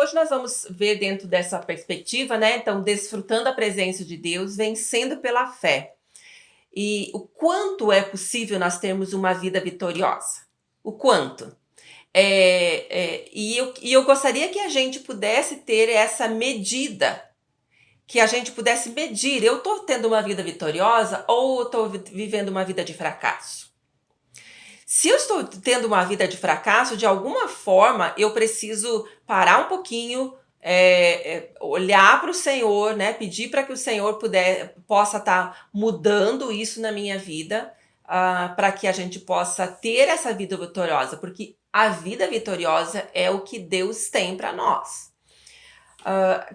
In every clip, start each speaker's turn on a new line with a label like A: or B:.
A: hoje nós vamos ver dentro dessa perspectiva, né? Então, desfrutando a presença de Deus, vencendo pela fé. E o quanto é possível nós termos uma vida vitoriosa? O quanto? E eu gostaria que a gente pudesse ter essa medida, que a gente pudesse medir. Eu estou tendo uma vida vitoriosa ou estou vivendo uma vida de fracasso? Se eu estou tendo uma vida de fracasso, de alguma forma eu preciso parar um pouquinho, olhar para o Senhor, né? Pedir para que o Senhor possa estar mudando isso na minha vida, para que a gente possa ter essa vida vitoriosa, porque a vida vitoriosa é o que Deus tem para nós.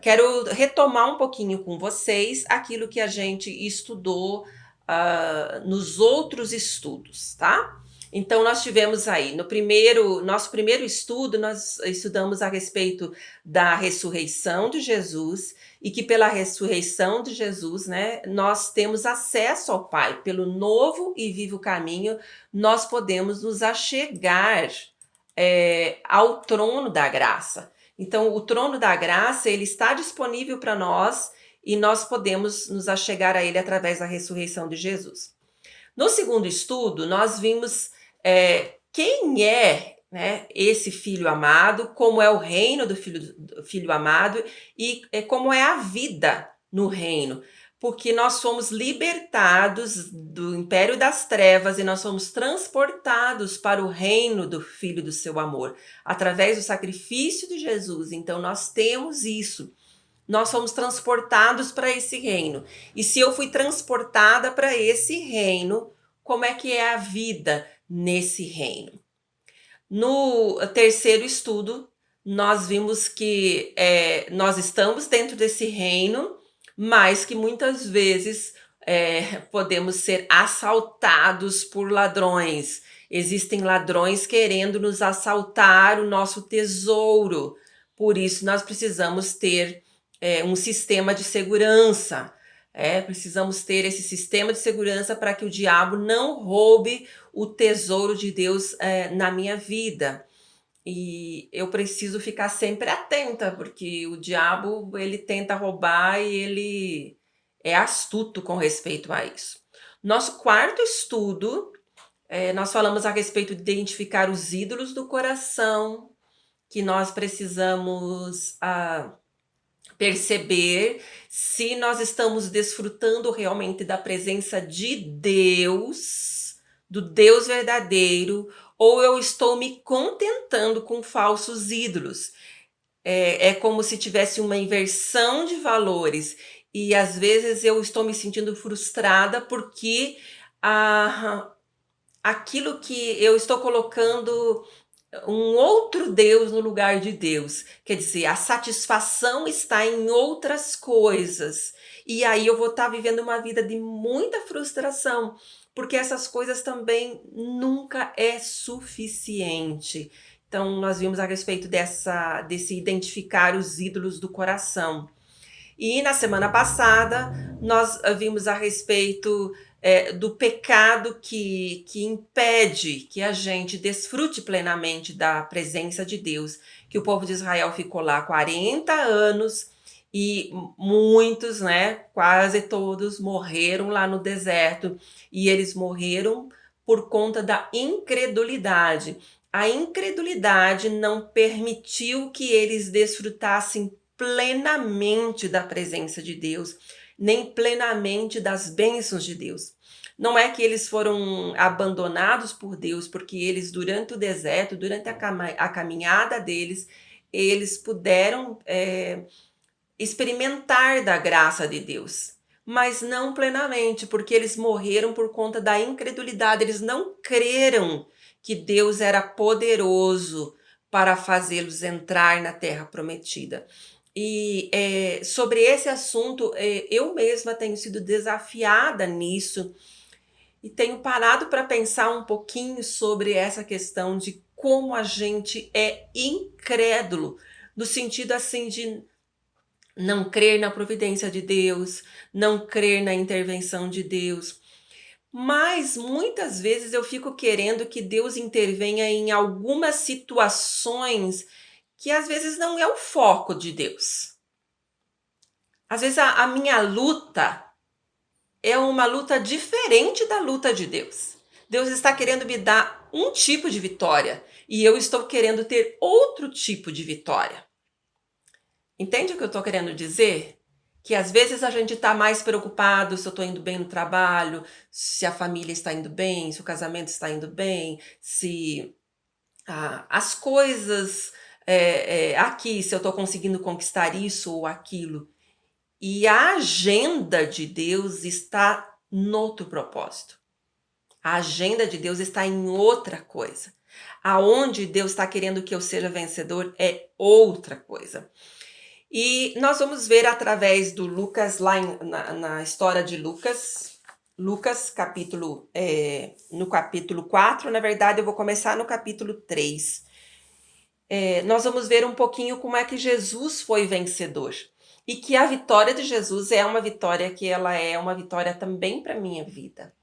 A: Quero retomar um pouquinho com vocês aquilo que a gente estudou nos outros estudos, tá? Então, nós tivemos aí, nosso primeiro estudo, nós estudamos a respeito da ressurreição de Jesus e que pela ressurreição de Jesus, né, nós temos acesso ao Pai. Pelo novo e vivo caminho, nós podemos nos achegar ao trono da graça. Então, o trono da graça, ele está disponível para nós e nós podemos nos achegar a ele através da ressurreição de Jesus. No segundo estudo, nós vimos quem é, né, esse filho amado, como é o reino do filho amado e como é a vida no reino. Porque nós somos libertados do império das trevas e nós somos transportados para o reino do Filho do seu amor, através do sacrifício de Jesus. Então nós temos isso. Nós somos transportados para esse reino. E se eu fui transportada para esse reino, como é que é a vida nesse reino? No terceiro estudo, nós vimos que nós estamos dentro desse reino, mas que muitas vezes podemos ser assaltados por ladrões. Existem ladrões querendo nos assaltar o nosso tesouro. Por isso, nós precisamos ter um sistema de segurança. Precisamos ter esse sistema de segurança para que o diabo não roube o tesouro de Deus na minha vida. E eu preciso ficar sempre atenta, porque o diabo, ele tenta roubar e ele é astuto com respeito a isso. Nosso quarto estudo, nós falamos a respeito de identificar os ídolos do coração, que nós precisamos perceber se nós estamos desfrutando realmente da presença de Deus, do Deus verdadeiro, ou eu estou me contentando com falsos ídolos. É como se tivesse uma inversão de valores e às vezes eu estou me sentindo frustrada porque aquilo que eu estou colocando um outro Deus no lugar de Deus. Quer dizer, a satisfação está em outras coisas. E aí eu vou estar vivendo uma vida de muita frustração, porque essas coisas também nunca é suficiente. Então, nós vimos a respeito desse identificar os ídolos do coração. E na semana passada, nós vimos a respeito do pecado que impede que a gente desfrute plenamente da presença de Deus, que o povo de Israel ficou lá 40 anos e muitos, né, quase todos morreram lá no deserto e eles morreram por conta da incredulidade. A incredulidade não permitiu que eles desfrutassem plenamente da presença de Deus, nem plenamente das bênçãos de Deus. Não é que eles foram abandonados por Deus, porque eles, durante o deserto, durante a caminhada deles, eles puderam experimentar da graça de Deus, mas não plenamente, porque eles morreram por conta da incredulidade. Eles não creram que Deus era poderoso para fazê-los entrar na terra prometida. E sobre esse assunto, eu mesma tenho sido desafiada nisso e tenho parado para pensar um pouquinho sobre essa questão de como a gente é incrédulo, no sentido assim de não crer na providência de Deus, não crer na intervenção de Deus. Mas muitas vezes eu fico querendo que Deus intervenha em algumas situações que às vezes não é o foco de Deus. Às vezes a minha luta é uma luta diferente da luta de Deus. Deus está querendo me dar um tipo de vitória e eu estou querendo ter outro tipo de vitória. Entende o que eu estou querendo dizer? Que às vezes a gente está mais preocupado se eu estou indo bem no trabalho, se a família está indo bem, se o casamento está indo bem, se as coisas aqui, se eu estou conseguindo conquistar isso ou aquilo. E a agenda de Deus está noutro propósito. A agenda de Deus está em outra coisa. Aonde Deus está querendo que eu seja vencedor é outra coisa. E nós vamos ver através do Lucas, lá na história de Lucas, no capítulo 4, na verdade eu vou começar no capítulo 3. Nós vamos ver um pouquinho como é que Jesus foi vencedor. E que a vitória de Jesus é uma vitória que ela é uma vitória também para a minha vida.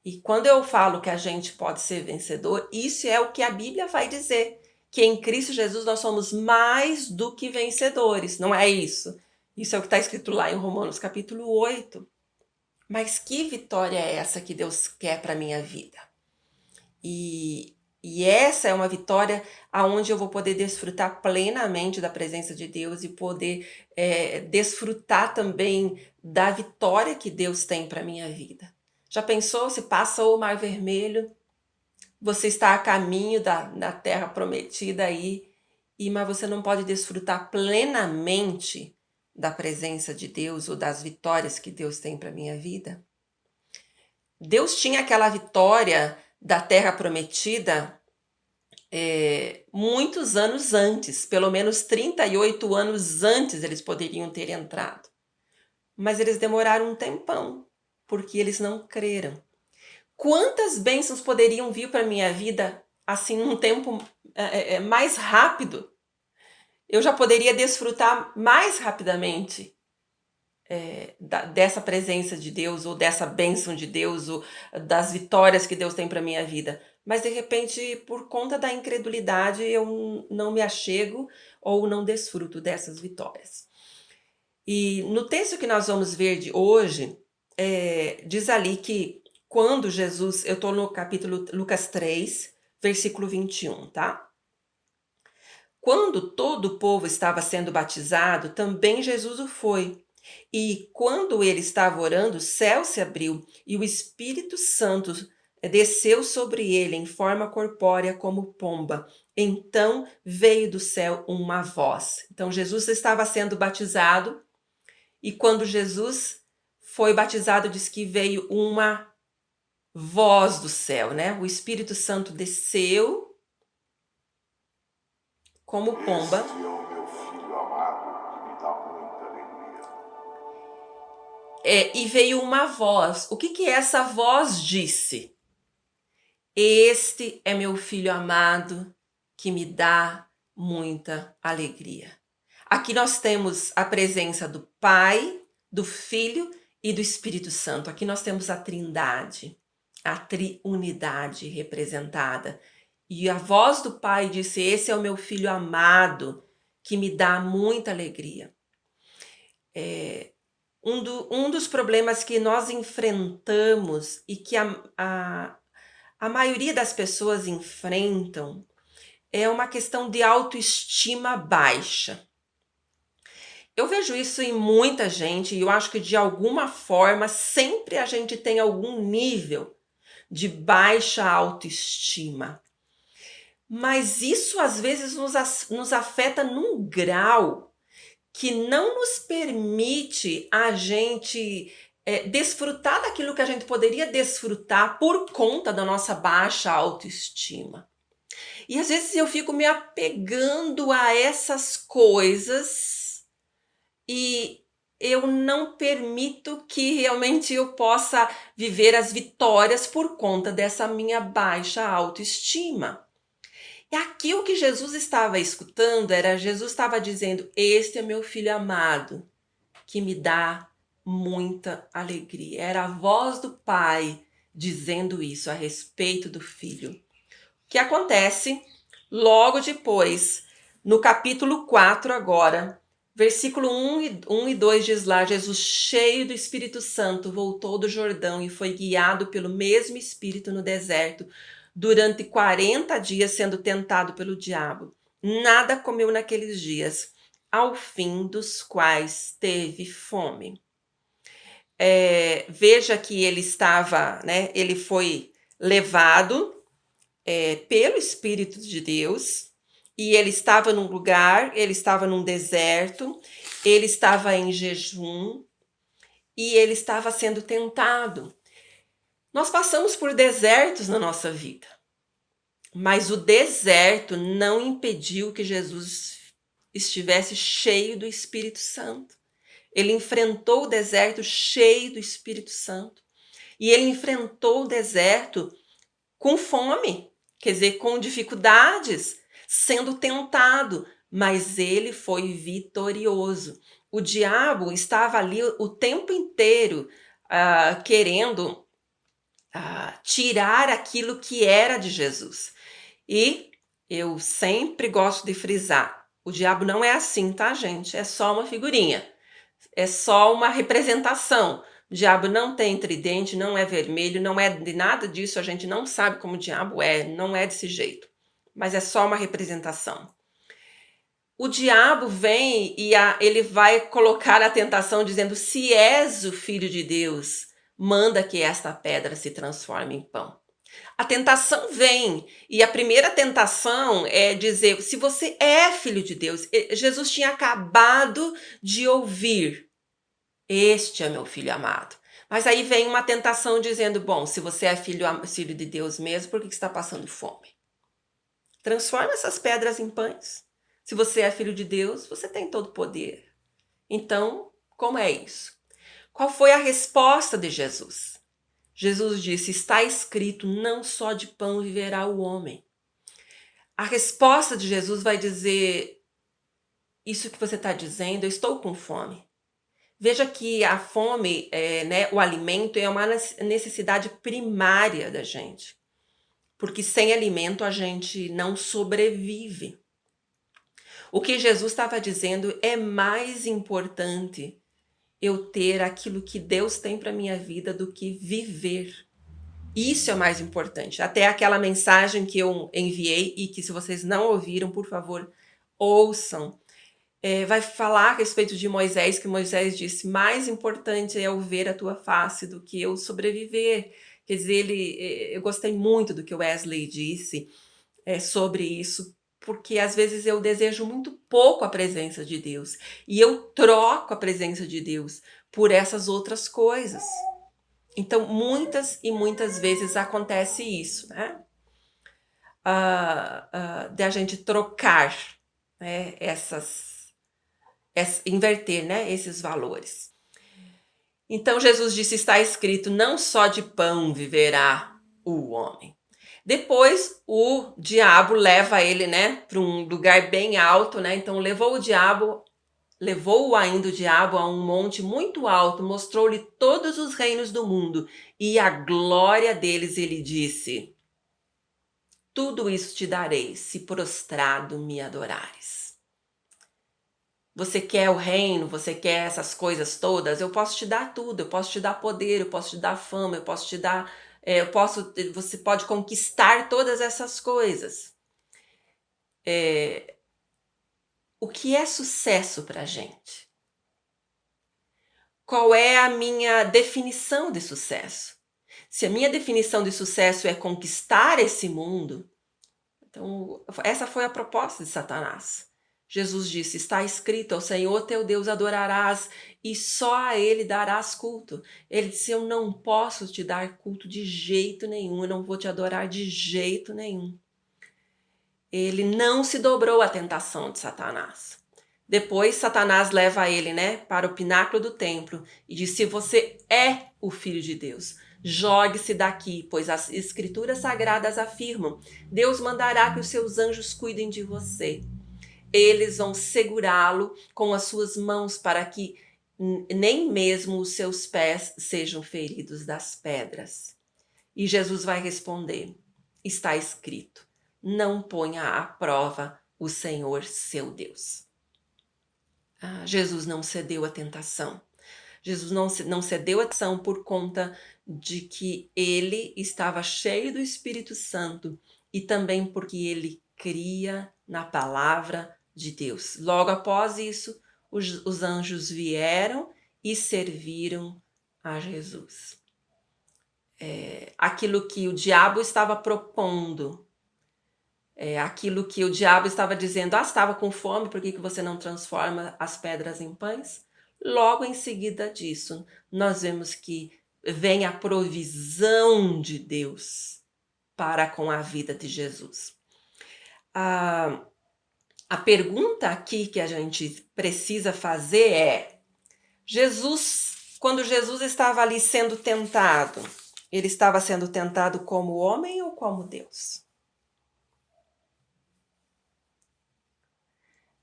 A: E quando eu falo que a gente pode ser vencedor, isso é o que a Bíblia vai dizer. Que em Cristo Jesus nós somos mais do que vencedores. Não é isso? Isso é o que está escrito lá em Romanos capítulo 8. Mas que vitória é essa que Deus quer para a minha vida? E essa é uma vitória aonde eu vou poder desfrutar plenamente da presença de Deus e poder desfrutar também da vitória que Deus tem para a minha vida. Já pensou se passa o Mar Vermelho, você está a caminho da terra prometida aí, mas você não pode desfrutar plenamente da presença de Deus ou das vitórias que Deus tem para a minha vida? Deus tinha aquela vitória da terra prometida muitos anos antes, pelo menos 38 anos antes eles poderiam ter entrado. Mas eles demoraram um tempão, porque eles não creram. Quantas bênçãos poderiam vir para a minha vida assim num tempo mais rápido? Eu já poderia desfrutar mais rapidamente dessa presença de Deus, ou dessa bênção de Deus, ou das vitórias que Deus tem para a minha vida. Mas de repente, por conta da incredulidade, eu não me achego ou não desfruto dessas vitórias. E no texto que nós vamos ver de hoje, diz ali que quando Jesus, eu estou no capítulo Lucas 3, versículo 21, tá? Quando todo o povo estava sendo batizado, também Jesus o foi. E quando ele estava orando, o céu se abriu e o Espírito Santo desceu sobre ele em forma corpórea como pomba. Então veio do céu uma voz. Então Jesus estava sendo batizado e quando Jesus foi batizado, diz que veio uma voz do céu, né? O Espírito Santo desceu como pomba.
B: Este é o meu filho amado, que me dá muita alegria.
A: E veio uma voz. O que essa voz disse? Este é meu filho amado, que me dá muita alegria. Aqui nós temos a presença do Pai, do Filho e do Espírito Santo. Aqui nós temos a Trindade, a triunidade representada. E a voz do Pai disse: esse é o meu filho amado, que me dá muita alegria. Um dos problemas que nós enfrentamos e que a maioria das pessoas enfrentam é uma questão de autoestima baixa. Eu vejo isso em muita gente e eu acho que de alguma forma sempre a gente tem algum nível de baixa autoestima. Mas isso às vezes nos afeta num grau que não nos permite a gente desfrutar daquilo que a gente poderia desfrutar por conta da nossa baixa autoestima. E às vezes eu fico me apegando a essas coisas e eu não permito que realmente eu possa viver as vitórias por conta dessa minha baixa autoestima. E aqui o que Jesus estava escutando Jesus estava dizendo: este é meu filho amado, que me dá muita alegria. Era a voz do Pai dizendo isso a respeito do filho. O que acontece logo depois? No capítulo 4 agora, versículo 1 e 2 diz lá: Jesus, cheio do Espírito Santo, voltou do Jordão e foi guiado pelo mesmo Espírito no deserto, durante 40 dias sendo tentado pelo diabo. Nada comeu naqueles dias, ao fim dos quais teve fome. Veja que ele estava, né? Ele foi levado pelo Espírito de Deus, e ele estava num lugar, ele estava num deserto, ele estava em jejum e ele estava sendo tentado. Nós passamos por desertos na nossa vida, mas o deserto não impediu que Jesus estivesse cheio do Espírito Santo. Ele enfrentou o deserto cheio do Espírito Santo. E ele enfrentou o deserto com fome, quer dizer, com dificuldades, sendo tentado, mas ele foi vitorioso. O diabo estava ali o tempo inteiro querendo tirar aquilo que era de Jesus. E eu sempre gosto de frisar, o diabo não é assim, tá, gente? É só uma figurinha, é só uma representação. O diabo não tem tridente, não é vermelho, não é de nada disso, a gente não sabe como o diabo é, não é desse jeito. Mas é só uma representação. O diabo vem e ele vai colocar a tentação dizendo: se és o Filho de Deus, manda que esta pedra se transforme em pão. A tentação vem, e a primeira tentação é dizer: se você é filho de Deus. Jesus tinha acabado de ouvir: este é meu filho amado. Mas aí vem uma tentação dizendo: bom, se você é filho de Deus mesmo, por que está passando fome? Transforma essas pedras em pães. Se você é filho de Deus, você tem todo o poder. Então, como é isso? Qual foi a resposta de Jesus? Jesus disse: está escrito, não só de pão viverá o homem. A resposta de Jesus vai dizer: isso que você está dizendo, eu estou com fome. Veja que a fome, o alimento, é uma necessidade primária da gente. Porque sem alimento a gente não sobrevive. O que Jesus estava dizendo: é mais importante eu ter aquilo que Deus tem para minha vida do que viver. Isso é mais importante. Até aquela mensagem que eu enviei e que, se vocês não ouviram, por favor, ouçam. Vai falar a respeito de Moisés, que Moisés disse: mais importante é eu ver a tua face do que eu sobreviver. Quer dizer, eu gostei muito do que o Wesley disse sobre isso, porque às vezes eu desejo muito pouco a presença de Deus e eu troco a presença de Deus por essas outras coisas. Então, muitas e muitas vezes acontece isso, né? De a gente trocar, né, inverter, né, esses valores. Então Jesus disse: está escrito, não só de pão viverá o homem. Depois o diabo leva ele, né, para um lugar bem alto, né? Então levou ainda o diabo a um monte muito alto, mostrou-lhe todos os reinos do mundo e a glória deles. Ele disse: tudo isso te darei, se prostrado me adorares. Você quer o reino, você quer essas coisas todas? Eu posso te dar tudo, eu posso te dar poder, eu posso te dar fama, eu posso te dar, você pode conquistar todas essas coisas. O que é sucesso para a gente? Qual é a minha definição de sucesso? Se a minha definição de sucesso é conquistar esse mundo, então essa foi a proposta de Satanás. Jesus disse: está escrito, ao Senhor teu Deus adorarás e só a ele darás culto. Ele disse: eu não posso te dar culto de jeito nenhum, eu não vou te adorar de jeito nenhum. Ele não se dobrou à tentação de Satanás. Depois Satanás leva ele, né, para o pináculo do templo e diz: se você é o Filho de Deus, jogue-se daqui, pois as escrituras sagradas afirmam: Deus mandará que os seus anjos cuidem de você. Eles vão segurá-lo com as suas mãos para que nem mesmo os seus pés sejam feridos das pedras. E Jesus vai responder: está escrito, não ponha à prova o Senhor seu Deus. Jesus não cedeu à tentação. Jesus não cedeu à tentação por conta de que ele estava cheio do Espírito Santo e também porque ele cria na palavra de Deus. Logo após isso, os anjos vieram e serviram a Jesus. Aquilo que o diabo estava propondo, aquilo que o diabo estava dizendo, estava com fome, por que você não transforma as pedras em pães? Logo em seguida disso, nós vemos que vem a provisão de Deus para com a vida de Jesus. A pergunta aqui que a gente precisa fazer é, quando Jesus estava ali sendo tentado, ele estava sendo tentado como homem ou como Deus?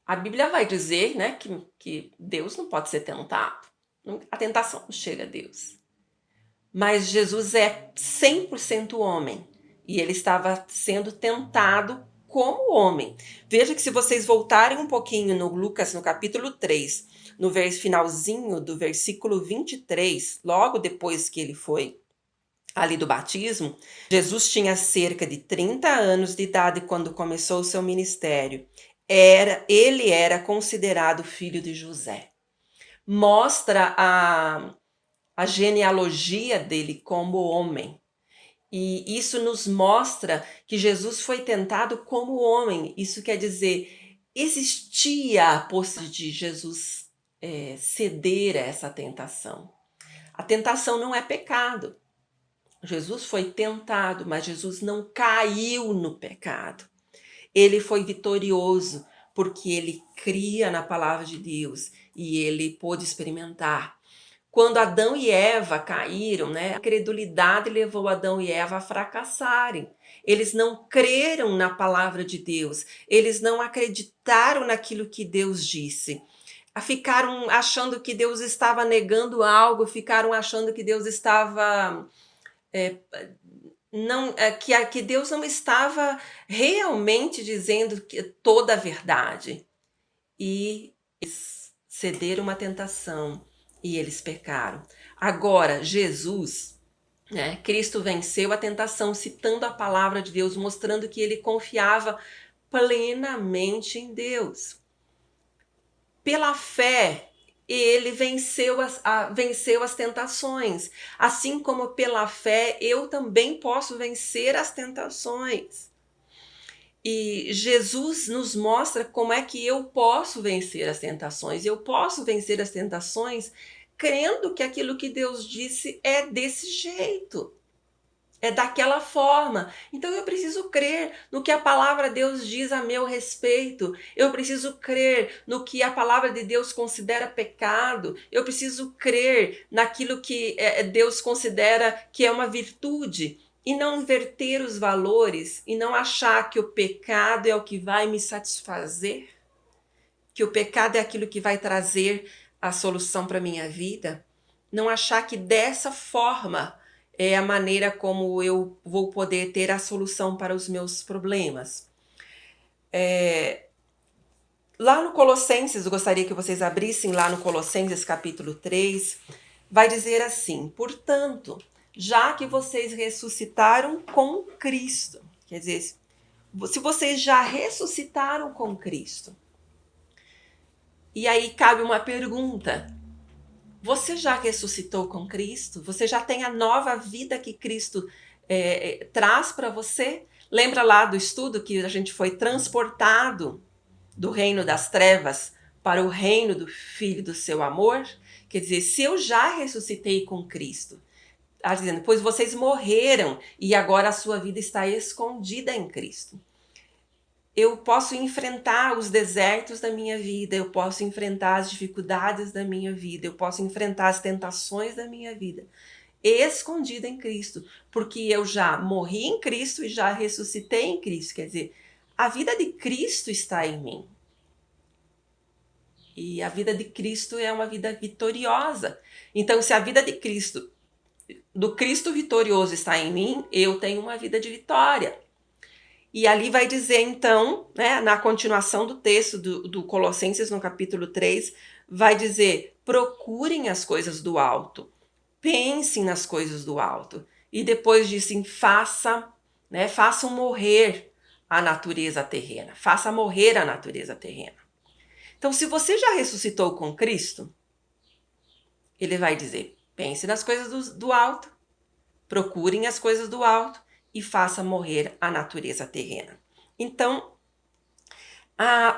A: A Bíblia vai dizer, né, que Deus não pode ser tentado. A tentação não chega a Deus. Mas Jesus é 100% homem. E ele estava sendo tentado como homem. Veja que se vocês voltarem um pouquinho no Lucas, no capítulo 3, no finalzinho do versículo 23, logo depois que ele foi ali do batismo, Jesus tinha cerca de 30 anos de idade quando começou o seu ministério. Ele era considerado filho de José. Mostra a genealogia dele como homem. E isso nos mostra que Jesus foi tentado como homem. Isso quer dizer, existia a possibilidade de Jesus ceder a essa tentação. A tentação não é pecado. Jesus foi tentado, mas Jesus não caiu no pecado. Ele foi vitorioso porque ele cria na palavra de Deus e ele pôde experimentar. Quando Adão e Eva caíram, né, a incredulidade levou Adão e Eva a fracassarem. Eles não creram na palavra de Deus, eles não acreditaram naquilo que Deus disse. Ficaram achando que Deus estava negando algo, ficaram achando que Deus estava... que Deus não estava realmente dizendo toda a verdade. E eles cederam uma tentação e eles pecaram. Agora, Jesus, né, Cristo venceu a tentação, citando a palavra de Deus, mostrando que ele confiava plenamente em Deus. Pela fé, ele venceu as tentações. Assim como pela fé, eu também posso vencer as tentações. E Jesus nos mostra como é que eu posso vencer as tentações. Eu posso vencer as tentações crendo que aquilo que Deus disse é desse jeito. É daquela forma. Então eu preciso crer no que a palavra de Deus diz a meu respeito. Eu preciso crer no que a palavra de Deus considera pecado. Eu preciso crer naquilo que Deus considera que é uma virtude. E não inverter os valores e não achar que o pecado é o que vai me satisfazer. Que o pecado é aquilo que vai trazer a solução para a minha vida. Não achar que dessa forma é a maneira como eu vou poder ter a solução para os meus problemas. Lá no Colossenses, eu gostaria que vocês abrissem lá no Colossenses capítulo 3, vai dizer assim: portanto, já que vocês ressuscitaram com Cristo, quer dizer, se vocês já ressuscitaram com Cristo, e aí cabe uma pergunta: você já ressuscitou com Cristo? Você já tem a nova vida que Cristo traz para você? Lembra lá do estudo que a gente foi transportado do reino das trevas para o reino do Filho do seu amor? Quer dizer, se eu já ressuscitei com Cristo, está dizendo, pois vocês morreram e agora a sua vida está escondida em Cristo. Eu posso enfrentar os desertos da minha vida, eu posso enfrentar as dificuldades da minha vida, eu posso enfrentar as tentações da minha vida, escondida em Cristo, porque eu já morri em Cristo e já ressuscitei em Cristo. Quer dizer, a vida de Cristo está em mim. E a vida de Cristo é uma vida vitoriosa. Então, se a vida de Cristo, do Cristo vitorioso está em mim, eu tenho uma vida de vitória. E ali vai dizer, então, né, na continuação do texto do Colossenses, no capítulo 3, vai dizer: procurem as coisas do alto, pensem nas coisas do alto. E depois disso, façam morrer a natureza terrena. Faça morrer a natureza terrena. Então, se você já ressuscitou com Cristo, ele vai dizer: pense nas coisas do alto, procurem as coisas do alto e faça morrer a natureza terrena. Então,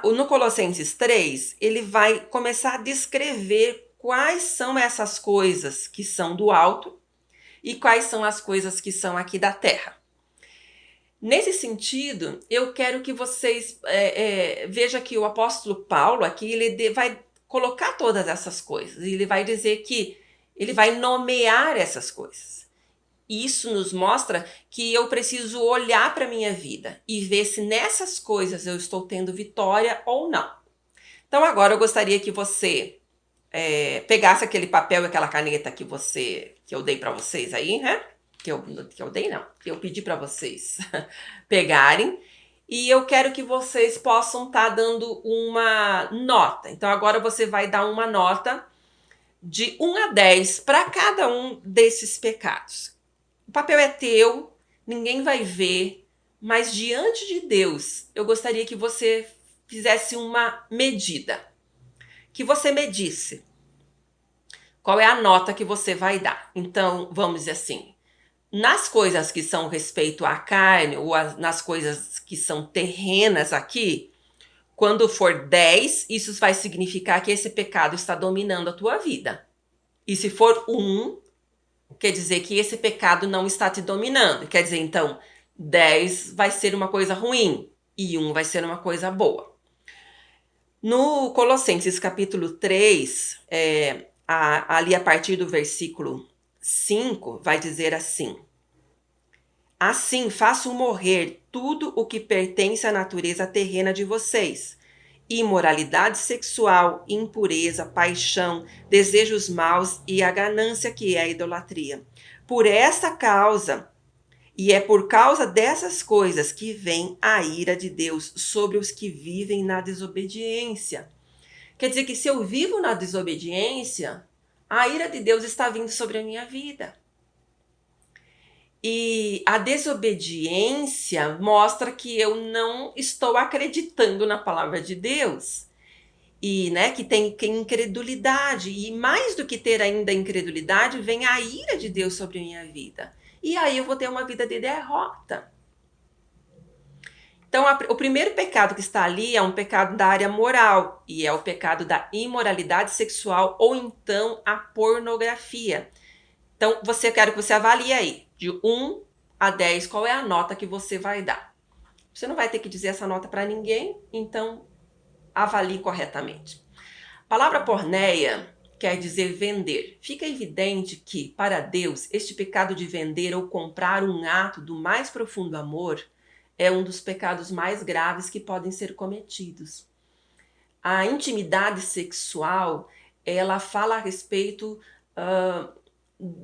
A: no Colossenses 3, ele vai começar a descrever quais são essas coisas que são do alto e quais são as coisas que são aqui da terra. Nesse sentido, eu quero que vocês vejam que o apóstolo Paulo aqui, ele vai colocar todas essas coisas. Ele vai dizer que ele vai nomear essas coisas. Isso nos mostra que eu preciso olhar para a minha vida e ver se nessas coisas eu estou tendo vitória ou não. Então agora eu gostaria que você pegasse aquele papel e aquela caneta que eu dei para vocês aí, né? Que eu pedi para vocês pegarem. E eu quero que vocês possam estar dando uma nota. Então agora você vai dar uma nota de 1 a 10 para cada um desses pecados. O papel é teu, ninguém vai ver, mas diante de Deus, eu gostaria que você fizesse uma medida. Que você medisse qual é a nota que você vai dar. Então, vamos dizer assim, nas coisas que são respeito à carne ou nas coisas que são terrenas aqui, quando for 10, isso vai significar que esse pecado está dominando a tua vida. E se for 1, quer dizer que esse pecado não está te dominando. Quer dizer, então, 10 vai ser uma coisa ruim e 1 vai ser uma coisa boa. No Colossenses capítulo 3, ali a partir do versículo 5, vai dizer assim: assim, façam morrer tudo o que pertence à natureza terrena de vocês: imoralidade sexual, impureza, paixão, desejos maus e a ganância, que é a idolatria. Por essa causa, e é por causa dessas coisas que vem a ira de Deus sobre os que vivem na desobediência. Quer dizer que se eu vivo na desobediência, a ira de Deus está vindo sobre a minha vida. E a desobediência mostra que eu não estou acreditando na palavra de Deus. E, que tem incredulidade. E mais do que ter ainda incredulidade, vem a ira de Deus sobre a minha vida. E aí eu vou ter uma vida de derrota. Então, o primeiro pecado que está ali é um pecado da área moral. E é o pecado da imoralidade sexual ou então a pornografia. Então, quero que você avalie aí, de 1 a 10, qual é a nota que você vai dar. Você não vai ter que dizer essa nota para ninguém, então avalie corretamente. A palavra porneia quer dizer vender. Fica evidente que, para Deus, este pecado de vender ou comprar um ato do mais profundo amor é um dos pecados mais graves que podem ser cometidos. A intimidade sexual, ela fala a respeito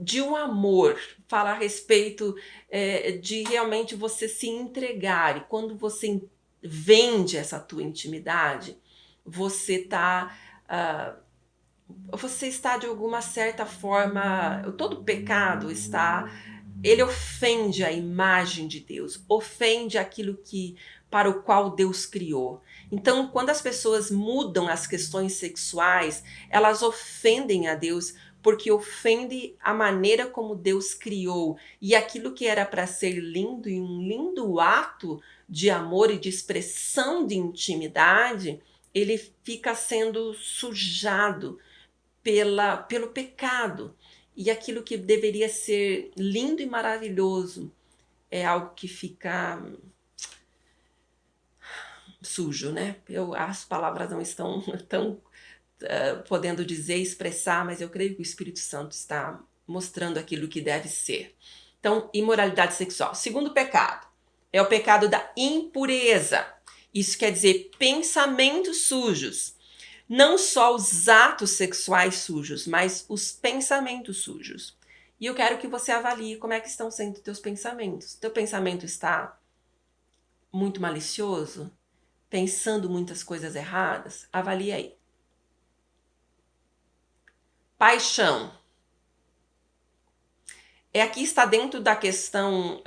A: de um amor, fala a respeito de realmente você se entregar. E quando você vende essa tua intimidade, você está de alguma certa forma, todo pecado ele ofende a imagem de Deus, ofende aquilo para o qual Deus criou. Então, quando as pessoas mudam as questões sexuais, elas ofendem a Deus, porque ofende a maneira como Deus criou. E aquilo que era para ser lindo e um lindo ato de amor e de expressão de ele fica sendo sujado pelo pecado. E aquilo que deveria ser lindo e maravilhoso é algo que fica sujo, né? As palavras não estão tão podendo dizer, expressar, mas eu creio que o Espírito Santo está mostrando aquilo que deve ser. Então, imoralidade sexual. Segundo pecado é o pecado da impureza. Isso quer dizer pensamentos sujos. Não só os atos sexuais sujos, mas os pensamentos sujos. E eu quero que você avalie como é que estão sendo teus pensamentos. Teu pensamento está muito malicioso, pensando muitas coisas erradas? Avalie aí. Paixão. Aqui está dentro da questão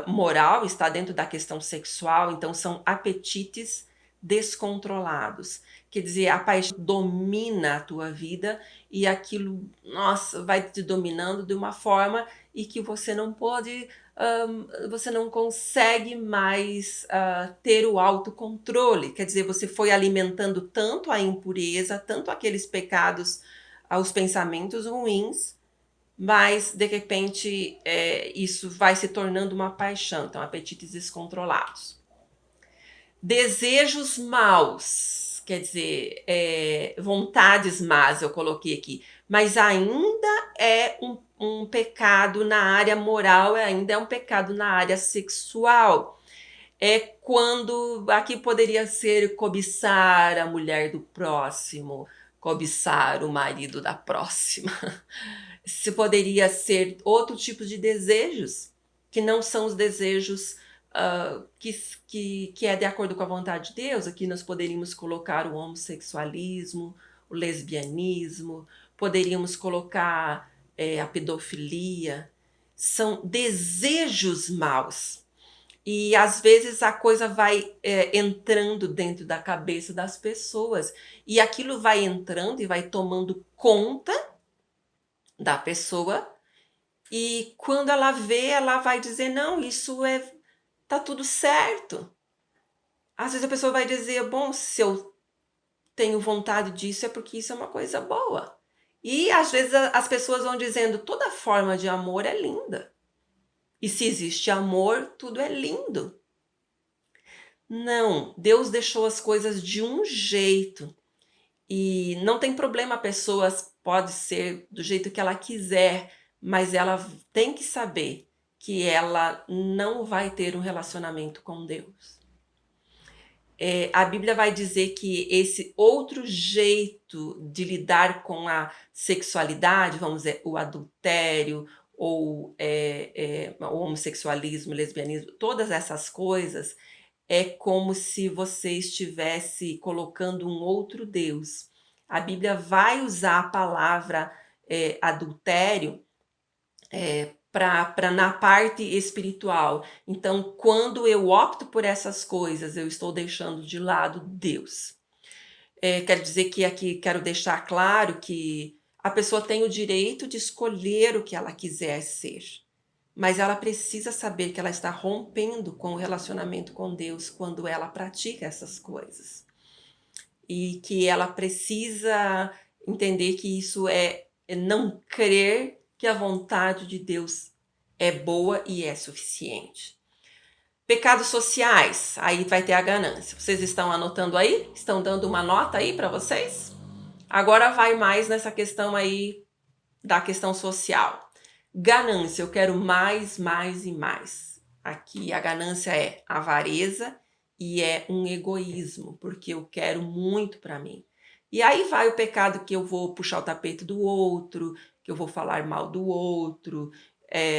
A: moral, está dentro da questão sexual, então são apetites descontrolados. Quer dizer, a paixão domina a tua vida e aquilo, nossa, vai te dominando de uma forma e que você não pode, você não consegue mais ter o autocontrole. Quer dizer, você foi alimentando tanto a impureza, tanto aqueles pecados, os pensamentos ruins, mas de repente isso vai se tornando uma paixão, então apetites descontrolados. Desejos maus, quer dizer, vontades más, eu coloquei aqui, mas ainda é um pecado na área moral, ainda é um pecado na área sexual. É quando, aqui poderia ser cobiçar a mulher do próximo, cobiçar o marido da próxima. Se poderia ser outro tipo de desejos, que não são os desejos que é de acordo com a vontade de Deus. Aqui nós poderíamos colocar o homossexualismo, o lesbianismo, poderíamos colocar a pedofilia. São desejos maus. E às vezes a coisa vai entrando dentro da cabeça das pessoas. E aquilo vai entrando e vai tomando conta da pessoa, e quando ela vê, ela vai dizer, não, isso tá tudo certo. Às vezes a pessoa vai dizer, bom, se eu tenho vontade disso é porque isso é uma coisa boa. E às vezes as pessoas vão dizendo, toda forma de amor é linda. E se existe amor, tudo é lindo. Não, Deus deixou as coisas de um jeito. E não tem problema, a pessoa pode ser do jeito que ela quiser, mas ela tem que saber que ela não vai ter um relacionamento com Deus. A Bíblia vai dizer que esse outro jeito de lidar com a sexualidade, vamos dizer, o adultério, ou o homossexualismo, o lesbianismo, todas essas coisas, é como se você estivesse colocando um outro Deus. A Bíblia vai usar a palavra adultério para na parte espiritual. Então, quando eu opto por essas coisas, eu estou deixando de lado Deus. Quero dizer que aqui quero deixar claro que a pessoa tem o direito de escolher o que ela quiser ser. Mas ela precisa saber que ela está rompendo com o relacionamento com Deus quando ela pratica essas coisas. E que ela precisa entender que isso é não crer que a vontade de Deus é boa e é suficiente. Pecados sociais, aí vai ter a ganância. Vocês estão anotando aí? Estão dando uma nota aí para vocês? Agora vai mais nessa questão aí da questão social. Ganância, eu quero mais, mais e mais. Aqui a ganância é avareza e é um egoísmo, porque eu quero muito para mim. E aí vai o pecado que eu vou puxar o tapete do outro, que eu vou falar mal do outro,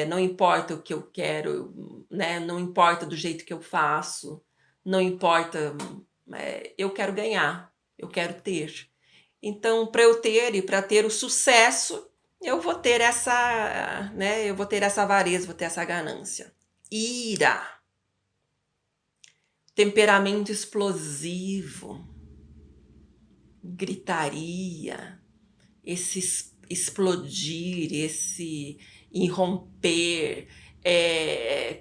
A: não importa o que eu quero, né? Não importa do jeito que eu faço, não importa, eu quero ganhar, eu quero ter. Então, para eu ter e para ter o sucesso, eu vou ter essa, eu vou ter essa avareza, vou ter essa ganância. Ira. Temperamento explosivo. Gritaria. Esse explodir, esse irromper.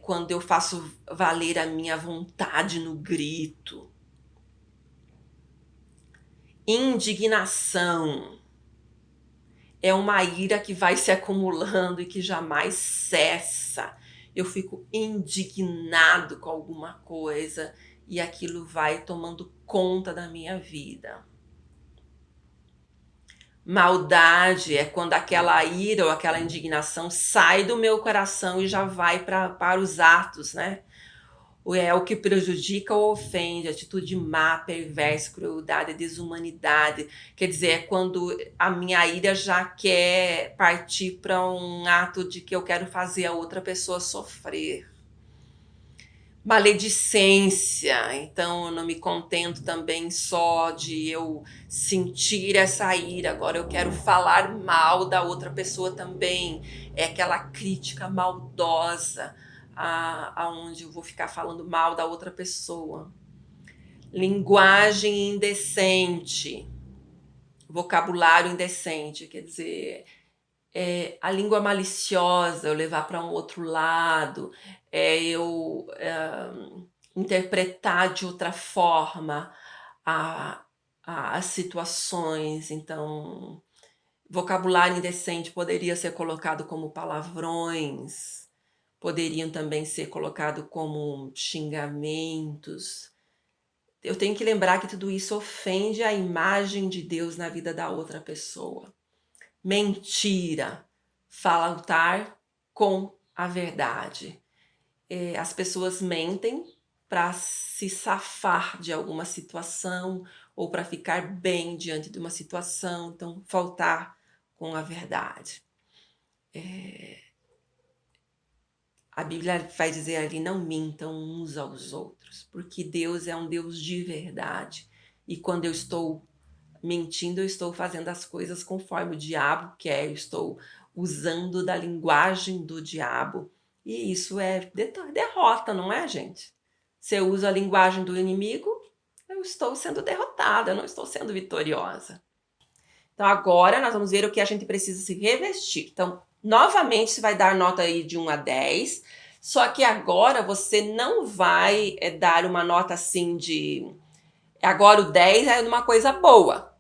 A: Quando eu faço valer a minha vontade no grito. Indignação. É uma ira que vai se acumulando e que jamais cessa. Eu fico indignado com alguma coisa e aquilo vai tomando conta da minha vida. Maldade é quando aquela ira ou aquela indignação sai do meu coração e já vai para os atos, né? É o que prejudica ou ofende, atitude má, perversa, crueldade, desumanidade. Quer dizer, é quando a minha ira já quer partir para um ato de que eu quero fazer a outra pessoa sofrer. maledicência. Então eu não me contento também só de eu sentir essa ira, agora eu quero falar mal da outra pessoa também. É aquela crítica maldosa, aonde eu vou ficar falando mal da outra pessoa. Linguagem indecente, vocabulário indecente, quer dizer, a língua maliciosa, eu levar para um outro lado, eu interpretar de outra forma as situações. Então, vocabulário indecente poderia ser colocado como palavrões, poderiam também ser colocado como xingamentos. Eu tenho que lembrar que tudo isso ofende a imagem de Deus na vida da outra pessoa. Mentira, faltar com a verdade. As pessoas mentem para se safar de alguma situação ou para ficar bem diante de uma situação, então faltar com a verdade. A Bíblia vai dizer ali, não mintam uns aos outros, porque Deus é um Deus de verdade. E quando eu estou mentindo, eu estou fazendo as coisas conforme o diabo quer, eu estou usando da linguagem do diabo. E isso é derrota, não é, gente? Se eu uso a linguagem do inimigo, eu estou sendo derrotada, eu não estou sendo vitoriosa. Então agora nós vamos ver o que a gente precisa se revestir. Então, novamente, você vai dar nota aí de 1 a 10, só que agora você não vai dar uma nota assim de... Agora o 10 é uma coisa boa.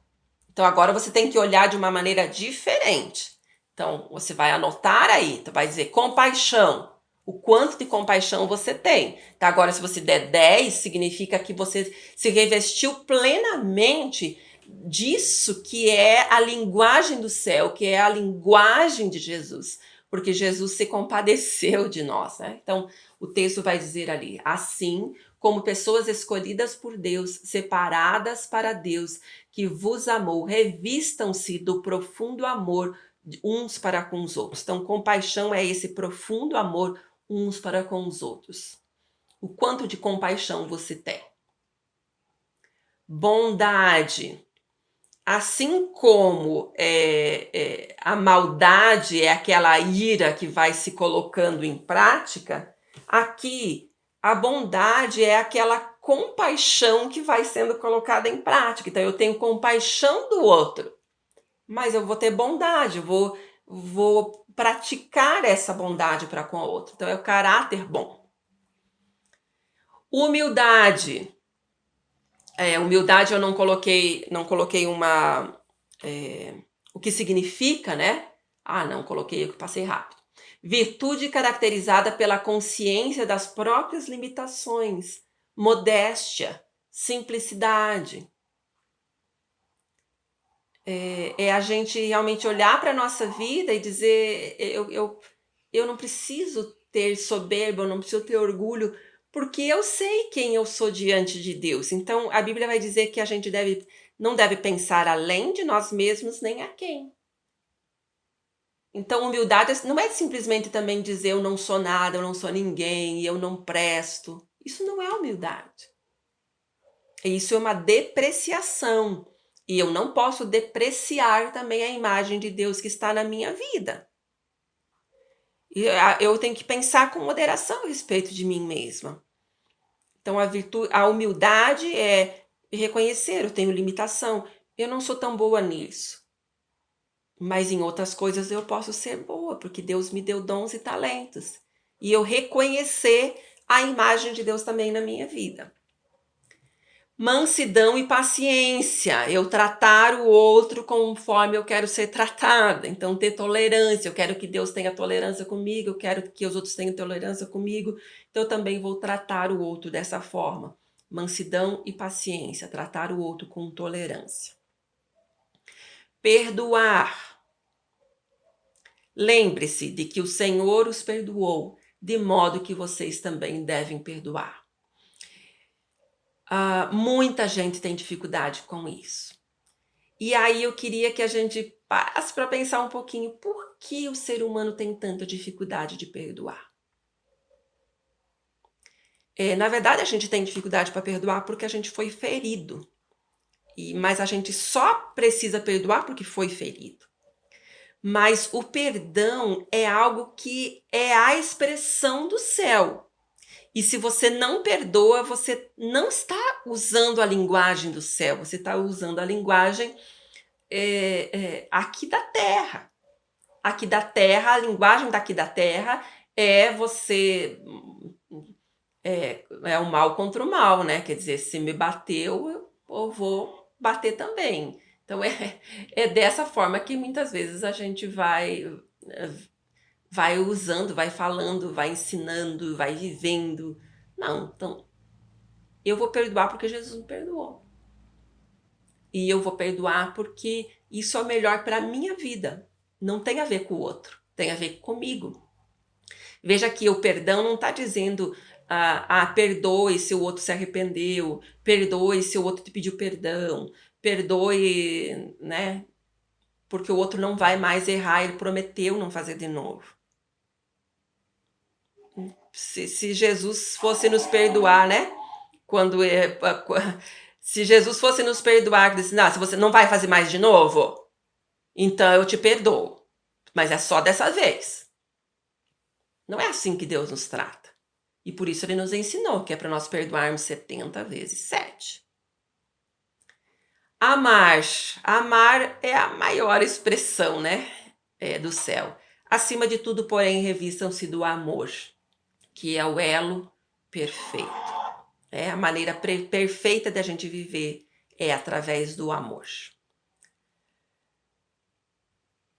A: Então agora você tem que olhar de uma maneira diferente. Então você vai anotar aí, então vai dizer compaixão. O quanto de compaixão você tem. Então, agora, se você der 10, significa que você se revestiu plenamente disso que é a linguagem do céu, que é a linguagem de Jesus. Porque Jesus se compadeceu de nós, né? Então, o texto vai dizer ali, assim como pessoas escolhidas por Deus, separadas para Deus, que vos amou, revistam-se do profundo amor uns para com os outros. Então, compaixão é esse profundo amor uns para com os outros. O quanto de compaixão você tem? Bondade. Assim como a maldade é aquela ira que vai se colocando em prática, aqui a bondade é aquela compaixão que vai sendo colocada em prática. Então eu tenho compaixão do outro, mas eu vou ter bondade, eu vou praticar essa bondade para com o outro. Então é o caráter bom. Humildade. Humildade eu não coloquei o que significa, né? Não coloquei, eu que passei rápido. Virtude caracterizada pela consciência das próprias limitações, modéstia, simplicidade. É a gente realmente olhar para a nossa vida e dizer, eu não preciso ter soberba, eu não preciso ter orgulho, porque eu sei quem eu sou diante de Deus. Então, a Bíblia vai dizer que a gente não deve pensar além de nós mesmos nem a quem. Então, humildade não é simplesmente também dizer eu não sou nada, eu não sou ninguém, eu não presto. Isso não é humildade. Isso é uma depreciação. E eu não posso depreciar também a imagem de Deus que está na minha vida. E eu tenho que pensar com moderação a respeito de mim mesma. Então, a humildade é reconhecer, eu tenho limitação, eu não sou tão boa nisso. Mas em outras coisas eu posso ser boa, porque Deus me deu dons e talentos. E eu reconhecer a imagem de Deus também na minha vida. Mansidão e paciência, eu tratar o outro conforme eu quero ser tratada. Então, ter tolerância, eu quero que Deus tenha tolerância comigo, eu quero que os outros tenham tolerância comigo, então eu também vou tratar o outro dessa forma. Mansidão e paciência, tratar o outro com tolerância. Perdoar. Lembre-se de que o Senhor os perdoou, de modo que vocês também devem perdoar. Muita gente tem dificuldade com isso. E aí eu queria que a gente parasse para pensar um pouquinho por que o ser humano tem tanta dificuldade de perdoar. Na verdade, a gente tem dificuldade para perdoar porque a gente foi ferido. Mas a gente só precisa perdoar porque foi ferido. Mas o perdão é algo que é a expressão do céu. E se você não perdoa, você não está usando a linguagem do céu, você está usando a linguagem aqui da terra. Aqui da terra, a linguagem daqui da terra é você. É o mal contra o mal, né? Quer dizer, se me bateu, eu vou bater também. Então é dessa forma que muitas vezes a gente vai usando, vai falando, vai ensinando, vai vivendo. Não, então eu vou perdoar porque Jesus me perdoou. E eu vou perdoar porque isso é o melhor para a minha vida. Não tem a ver com o outro, tem a ver comigo. Veja que o perdão não está dizendo perdoe se o outro se arrependeu, perdoe se o outro te pediu perdão, perdoe, né? Porque o outro não vai mais errar, ele prometeu não fazer de novo. Se Jesus fosse nos perdoar, né? Se Jesus fosse nos perdoar, disse, não, se você não vai fazer mais de novo, então eu te perdoo. Mas é só dessa vez. Não é assim que Deus nos trata. E por isso ele nos ensinou que é para nós perdoarmos 70 vezes 7. Amar. Amar é a maior expressão, né? Do céu. Acima de tudo, porém, revistam-se do amor, que é o elo perfeito. A maneira perfeita de a gente viver é através do amor.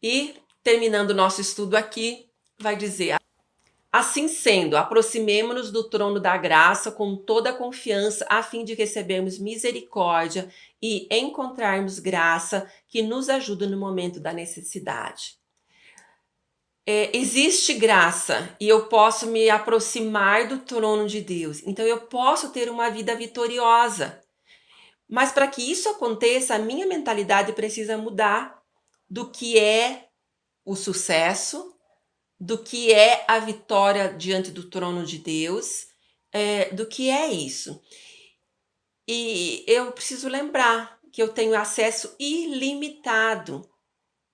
A: E, terminando o nosso estudo aqui, vai dizer: assim sendo, aproximemo-nos do trono da graça com toda a confiança, a fim de recebermos misericórdia e encontrarmos graça que nos ajuda no momento da necessidade. Existe graça e eu posso me aproximar do trono de Deus. Então eu posso ter uma vida vitoriosa. Mas para que isso aconteça, a minha mentalidade precisa mudar do que é o sucesso, do que é a vitória diante do trono de Deus, do que é isso. E eu preciso lembrar que eu tenho acesso ilimitado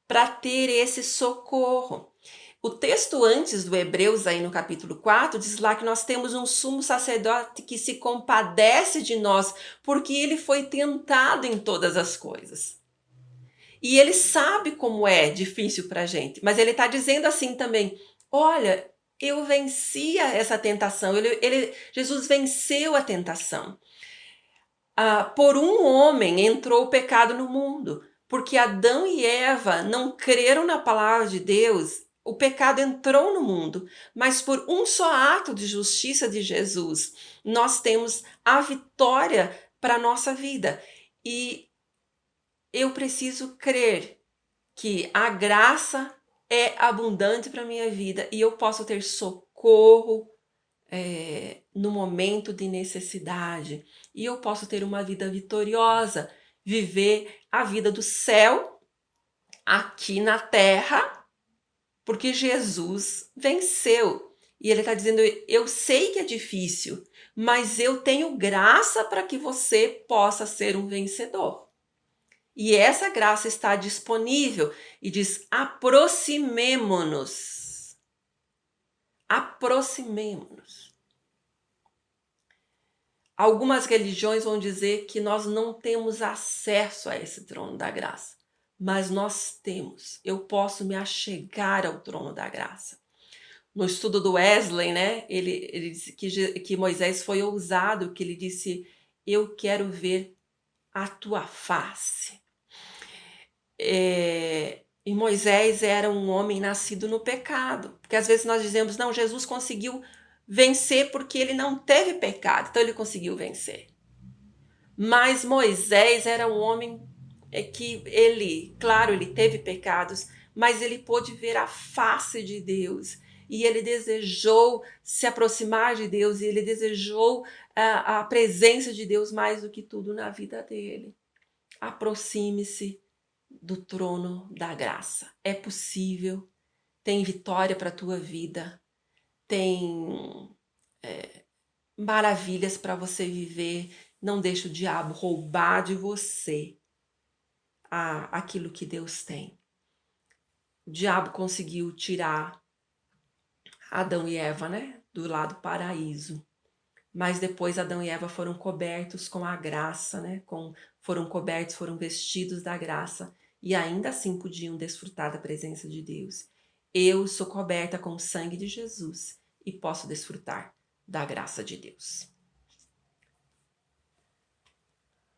A: para ter esse socorro. O texto antes do Hebreus, aí no capítulo 4, diz lá que nós temos um sumo sacerdote que se compadece de nós, porque ele foi tentado em todas as coisas. E ele sabe como é difícil para a gente, mas ele está dizendo assim também, olha, eu vencia essa tentação, Jesus venceu a tentação. Por um homem entrou o pecado no mundo, porque Adão e Eva não creram na palavra de Deus, o pecado entrou no mundo, mas por um só ato de justiça de Jesus, nós temos a vitória para a nossa vida. E eu preciso crer que a graça é abundante para a minha vida e eu posso ter socorro no momento de necessidade. E eu posso ter uma vida vitoriosa, viver a vida do céu aqui na terra, porque Jesus venceu. E ele está dizendo, eu sei que é difícil, mas eu tenho graça para que você possa ser um vencedor. E essa graça está disponível e diz, aproximemo-nos. Aproximemo-nos. Algumas religiões vão dizer que nós não temos acesso a esse trono da graça, mas nós temos. Eu posso me achegar ao trono da graça. No estudo do Wesley, né, ele disse que Moisés foi ousado, que ele disse, eu quero ver a tua face. E Moisés era um homem nascido no pecado, porque às vezes nós dizemos, não, Jesus conseguiu vencer porque ele não teve pecado, então ele conseguiu vencer. Mas Moisés era um homem que ele teve pecados, mas ele pôde ver a face de Deus e ele desejou se aproximar de Deus e ele desejou a presença de Deus mais do que tudo na vida dele. Aproxime-se do trono da graça. É possível, tem vitória para a tua vida, tem maravilhas para você viver. Não deixe o diabo roubar de você aquilo que Deus tem. O diabo conseguiu tirar Adão e Eva, né, do lado do paraíso. Mas depois Adão e Eva foram cobertos com a graça, né? Foram cobertos, foram vestidos da graça e ainda assim podiam desfrutar da presença de Deus. Eu sou coberta com o sangue de Jesus e posso desfrutar da graça de Deus.